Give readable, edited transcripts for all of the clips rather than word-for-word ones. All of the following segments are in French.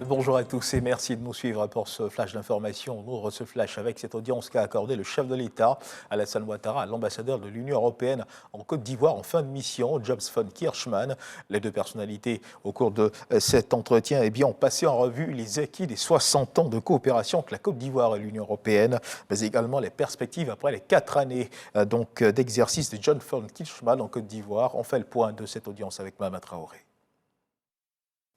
Bonjour à tous et merci de nous suivre pour ce flash d'information. On ouvre ce flash avec cette audience qu'a accordé le chef de l'État, Alassane Ouattara, à l'ambassadeur de l'Union européenne en Côte d'Ivoire en fin de mission, Jobs von Kirchmann. Les deux personnalités, au cours de cet entretien, ont passé en revue les acquis des 60 ans de coopération entre la Côte d'Ivoire et l'Union européenne, mais également les perspectives après les 4 années d'exercice de John von Kirchmann en Côte d'Ivoire. On fait le point de cette audience avec Mama Traoré.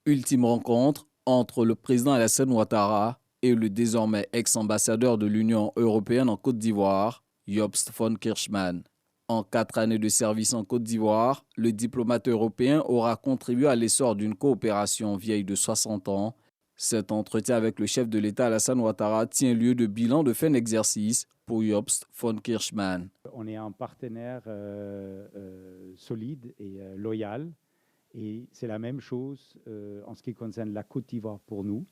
Ultime rencontre entre le président Alassane Ouattara et le désormais ex-ambassadeur de l'Union européenne en Côte d'Ivoire, Jobst von Kirchmann. En 4 années de service en Côte d'Ivoire, le diplomate européen aura contribué à l'essor d'une coopération vieille de 60 ans. Cet entretien avec le chef de l'État Alassane Ouattara tient lieu de bilan de fin d'exercice pour Jobst von Kirchmann. On est un partenaire solide et loyal. Et c'est la même chose en ce qui concerne la Côte d'Ivoire pour nous.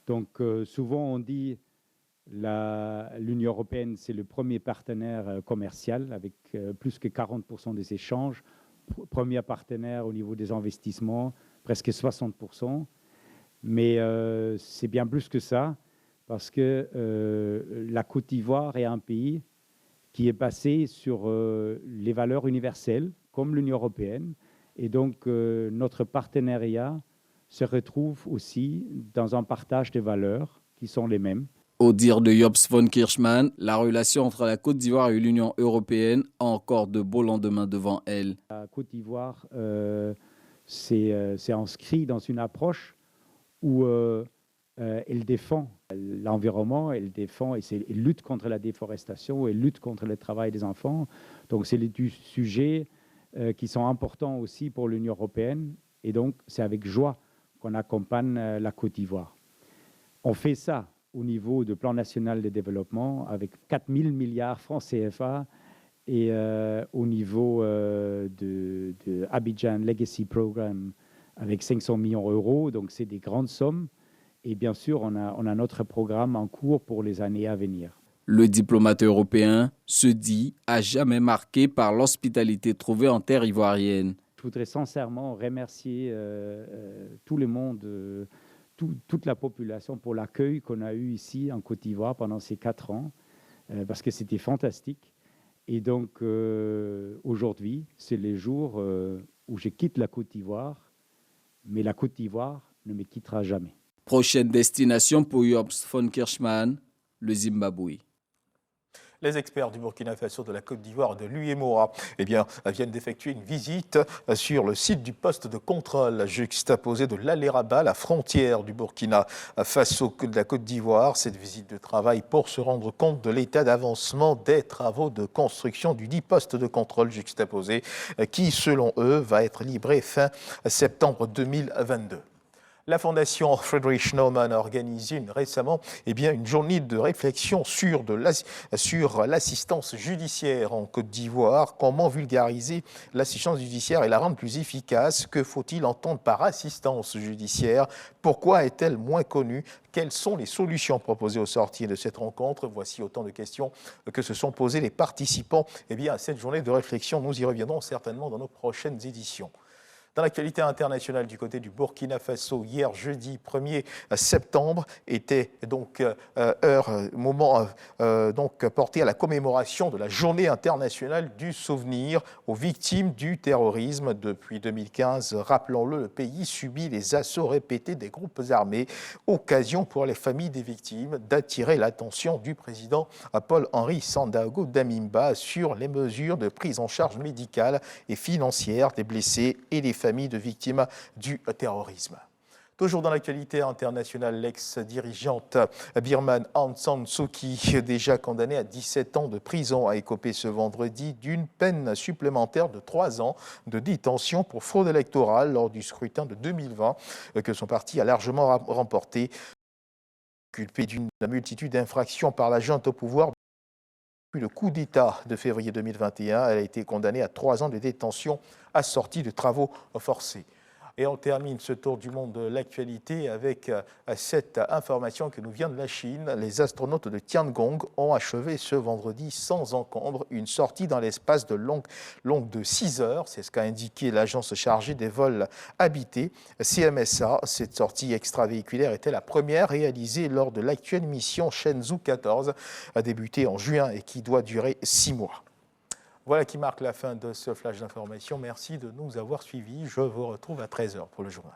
Donc souvent on dit l'Union européenne, c'est le premier partenaire commercial avec plus que 40% des échanges. Premier partenaire au niveau des investissements, presque 60%. Mais c'est bien plus que ça parce que la Côte d'Ivoire est un pays qui est basé sur les valeurs universelles comme l'Union européenne. Et donc, notre partenariat se retrouve aussi dans un partage de valeurs qui sont les mêmes. Au dire de Jobst von Kirchmann, la relation entre la Côte d'Ivoire et l'Union européenne a encore de beaux lendemains devant elle. La Côte d'Ivoire s'est inscrite dans une approche où elle défend l'environnement, elle lutte contre la déforestation, elle lutte contre le travail des enfants. Donc, c'est des sujets qui sont importants aussi pour l'Union européenne. Et donc, c'est avec joie qu'on accompagne la Côte d'Ivoire. On fait ça au niveau du plan national de développement avec 4 000 milliards francs CFA et au niveau de Abidjan Legacy Programme avec 500 millions d'euros. Donc, c'est des grandes sommes. Et bien sûr, on a notre programme en cours pour les années à venir. Le diplomate européen se dit à jamais marqué par l'hospitalité trouvée en terre ivoirienne. Je voudrais sincèrement remercier tout le monde, toute la population pour l'accueil qu'on a eu ici en Côte d'Ivoire pendant ces 4 ans, parce que c'était fantastique. Et donc aujourd'hui, c'est le jour où je quitte la Côte d'Ivoire, mais la Côte d'Ivoire ne me quittera jamais. Prochaine destination pour Jobst von Kirchmann, le Zimbabwe. Les experts du Burkina Faso, de la Côte d'Ivoire et de l'UEMOA viennent d'effectuer une visite sur le site du poste de contrôle juxtaposé de l'Aléraba, la frontière du Burkina Faso de la Côte d'Ivoire. Cette visite de travail pour se rendre compte de l'état d'avancement des travaux de construction du dit poste de contrôle juxtaposé qui, selon eux, va être livré fin septembre 2022. La Fondation Friedrich Naumann a organisé récemment une journée de réflexion sur l'assistance judiciaire en Côte d'Ivoire. Comment vulgariser l'assistance judiciaire et la rendre plus efficace? Que faut-il entendre par assistance judiciaire? Pourquoi est-elle moins connue? Quelles sont les solutions proposées au sortir de cette rencontre? Voici autant de questions que se sont posées les participants à cette journée de réflexion. Nous y reviendrons certainement dans nos prochaines éditions. Dans l'actualité internationale du côté du Burkina Faso, hier jeudi 1er septembre était moment porté à la commémoration de la journée internationale du souvenir aux victimes du terrorisme. Depuis 2015, rappelons-le, le pays subit les assauts répétés des groupes armés, occasion pour les familles des victimes d'attirer l'attention du président Paul-Henri Sandaogo Damiba sur les mesures de prise en charge médicale et financière des blessés et des familles de victimes du terrorisme. Toujours dans l'actualité internationale, l'ex-dirigeante birmane Aung San Suu Kyi, déjà condamnée à 17 ans de prison, a écopé ce vendredi d'une peine supplémentaire de 3 ans de détention pour fraude électorale lors du scrutin de 2020 que son parti a largement remporté. Culpée d'une multitude d'infractions par la junte au pouvoir, depuis le coup d'État de février 2021, elle a été condamnée à 3 ans de détention assortie de travaux forcés. Et on termine ce tour du monde de l'actualité avec cette information qui nous vient de la Chine. Les astronautes de Tiangong ont achevé ce vendredi sans encombre une sortie dans l'espace longue de 6 heures. C'est ce qu'a indiqué l'agence chargée des vols habités, CMSA. Cette sortie extravéhiculaire était la première réalisée lors de l'actuelle mission Shenzhou 14, a débuté en juin et qui doit durer 6 mois. Voilà qui marque la fin de ce flash d'information. Merci de nous avoir suivis. Je vous retrouve à 13h pour le journal.